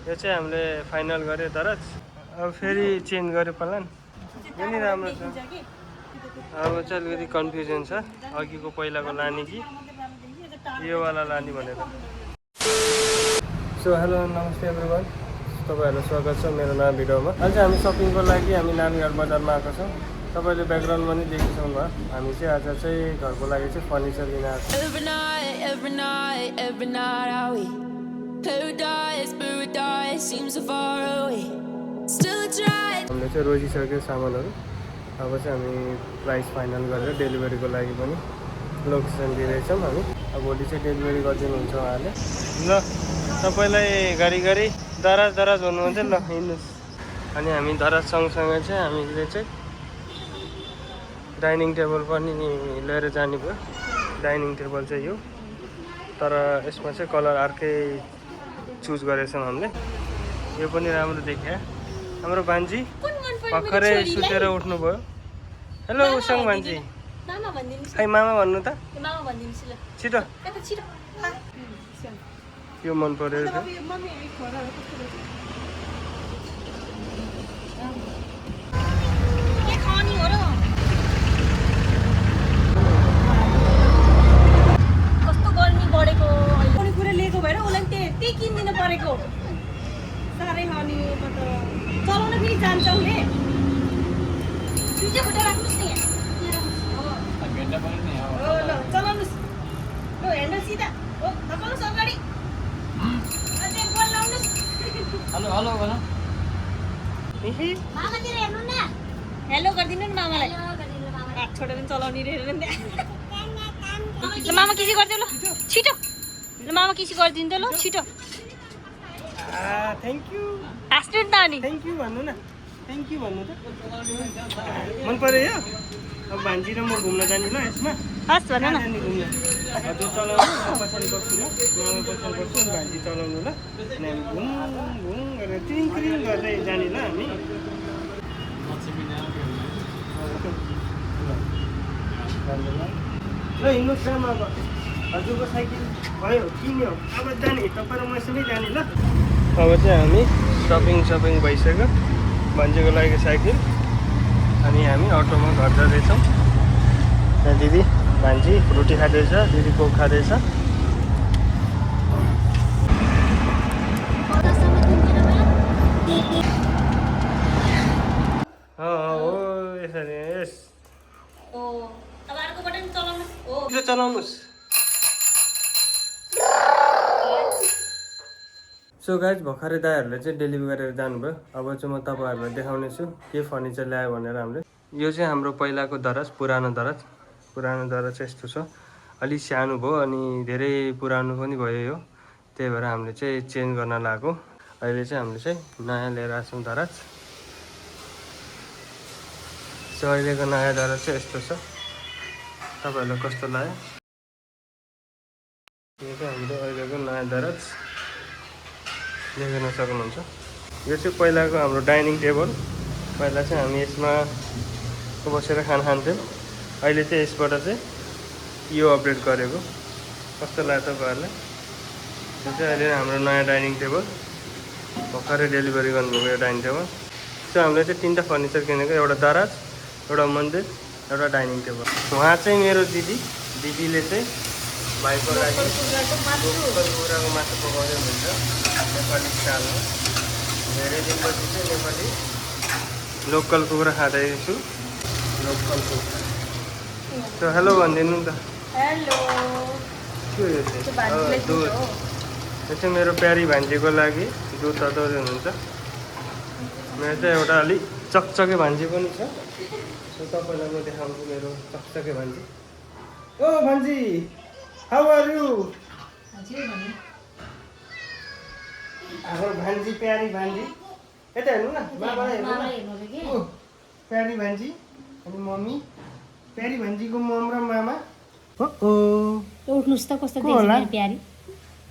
यो चाहिँ हामीले फाइनल गऱ्यो दराज। अब फेरि चेन्ज गऱ्यो प्लान। यो नि राम्रो छ। अब चाहिँ अलिकति कन्फ्युजन छ अघिको पहिलाको लाने कि योवाला लाने भनेर। सो हेलो नमस्ते एभ्रिवान, तपाईँहरूलाई स्वागत छ मेरो नयाँ भिडियोमा। आज हामी सपिङको लागि हामी नानीघाट बजारमा आएको छौँ। तपाईँले ब्याकग्राउन्डमा नि देखिसक्नु भयो। हामी चाहिँ आज चाहिँ घरको लागि चाहिँ फर्निचर लिन आएको छौँ। हामीले चाहिँ रोजिसक्यो सामानहरू। अब चाहिँ हामी प्राइस फाइनल गरेर डेलिभरीको लागि पनि लोकेसन दिइरहेछौँ हामी। अब भोलि चाहिँ डेलिभरी गरिदिनुहुन्छ उहाँले। ल तपाईँलाई घरिघरि दराज भन्नुहुन्छ ल हिँड्नुहोस्। अनि हामी दराज सँगसँगै चाहिँ हामीले चाहिँ डाइनिङ टेबल पनि लिएर जाने भयो। डाइनिङ टेबल चाहिँ यो, तर यसमा चाहिँ कलर अर्कै चुज गरेछौँ हामीले। यो पनि राम्रो देखियो। हाम्रो भान्जी भर्खरै सुतेर उठ्नुभयो। हेलो उसँग भान्जी, खै मामा भन्नु त छिटो। यो मन पर्यो। कस्तो गर्मी बढेको कुनै कुरा लिएको भएर उसलाई त्यही किनिदिनु परेको। साह्रै खाने म त चलाउन फेरि जान्छ उसले। फ्रिजै फुटेर राख्नुहोस् नि हो। ल चलाउनुहोस्। ल हेर्नु सिधा हो, धपाल्नुहोस् अगाडि। अझै बल लाउनुहोस्। हेलो हेलो भन। मामातिर हेर्नु न। हेलो गरिदिनु नि मामालाई। हात छोडेर पनि चलाउने रे हेर्नु नि। ल मामा किसी गरिदिनु ल छिटो। ल मामा किसी गरिदिनु त ल छिटो। Thank you. हाँस्नु नि त अनि। थ्याङ्क यू भन्नु न। थ्याङ्क यू भन्नु त। मन पर्यो यो। अब भान्जी र म घुम्न जाने ल यसमा। हस् भन न। घुम्न हजुर चलाउनु, म पछाडि बस्छु ल। म पछाडि बस्छु, भान्जी चलाउनु ल। अनि हामी घुम घुम गरेर क्रिङ क्रिङ गर्दै जाने ल हामी। ल हिँड्नुहोस् न। अब हजुरको साइकल भयो किन्यो, अब जाने तपाईँ र मसँगै जाने ल। अब चाहिँ हामी सपिङ भइसक्यो। भान्जीको लागि साइकल, अनि हामी अटोमा घर जाँदैछौँ। त्यहाँ दिदी भान्जी रोटी खाँदैछ, दिदी कोक खाँदैछ। हो यसरी यस चलाउनुहोस्। सो गाइज भर्खरै दाइहरूले चाहिँ डेलिभरी गरेर जानुभयो। अब चाहिँ म तपाईँहरूलाई देखाउने छु के फर्निचर ल्यायो भनेर हामीले। यो चाहिँ हाम्रो पहिलाको दराज, पुरानो दराज चाहिँ यस्तो छ। अलिक सानो भयो अनि धेरै पुरानो पनि भयो यो, त्यही भएर हामीले चाहिँ चेन्ज गर्न लागेको। अहिले चाहिँ हामीले चाहिँ नयाँ लिएर आएको छौँ दराज। सो अहिलेको नयाँ दराज चाहिँ यस्तो छ। तपाईँहरूलाई कस्तो लाग्यो? यो चाहिँ हाम्रो अहिलेको नयाँ दराज देख्न सक्नुहुन्छ। यो चाहिँ पहिलाको हाम्रो डाइनिङ टेबल। पहिला चाहिँ हामी यसमा बसेर खाना खान्थ्यौँ। अहिले चाहिँ यसबाट चाहिँ यो अपडेट गरेको। कस्तो लाग्यो तपाईँहरूलाई? यो चाहिँ अहिले हाम्रो नयाँ डाइनिङ टेबल, भर्खरै डेलिभरी गर्नुभएको यो डाइनिङ टेबल। सो हामीले चाहिँ तिनवटा फर्निचर किनेको, एउटा दराज, एउटा मन्दिर, एउटा डाइनिङ टेबल। उहाँ चाहिँ मेरो दिदीले चाहिँ भाइको लागि लोकल कुखुराको मासु पकाउँदै हुन्छ नेपाली स्टाइलमा। धेरै दिनपछि चाहिँ नेपाली लोकल कुखुरा खाँदैछु। लोकल कुखुरा। सो हेलो भनिदिनु नि त। हेलो। के हो यो चाहिँ? दुध। यो चाहिँ मेरो प्यारी भान्जीको लागि दुध तताउँदै हुनुहुन्छ। मेरो चाहिँ एउटा अलिक चकचके भान्जी पनि छ। सो तपाईँलाई म देखाउँछु मेरो चकचके भान्जी। ओ भान्जी, हाउ आर यु? हाम्रो भान्जी, प्यारी भान्जी। यता हेर्नु न, बाबालाई हेर्नु न। प्यारी भान्जी अनि मम्मी। प्यारी भान्जीको मम र मामा। उठ्नुहोस् त, कस्तो देखिन्छ प्यारी।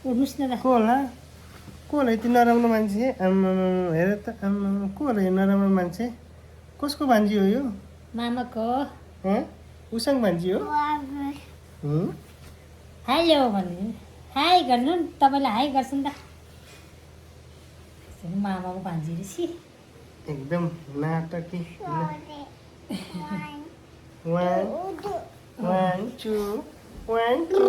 उठ्नुहोस् न त। को होला यति नराम्रो मान्छे? आम्मा हेर त, आम्मा को होला यो नराम्रो मान्छे? कसको भान्जी हो यो? मामाको। उसँग भान्जी हो? हेलो भन्नु, हाई गर्नु नि। तपाईँलाई हाई गर्छु नि त। मामाको भान्जी रहेछ एकदम नाटकी वान टू वान टू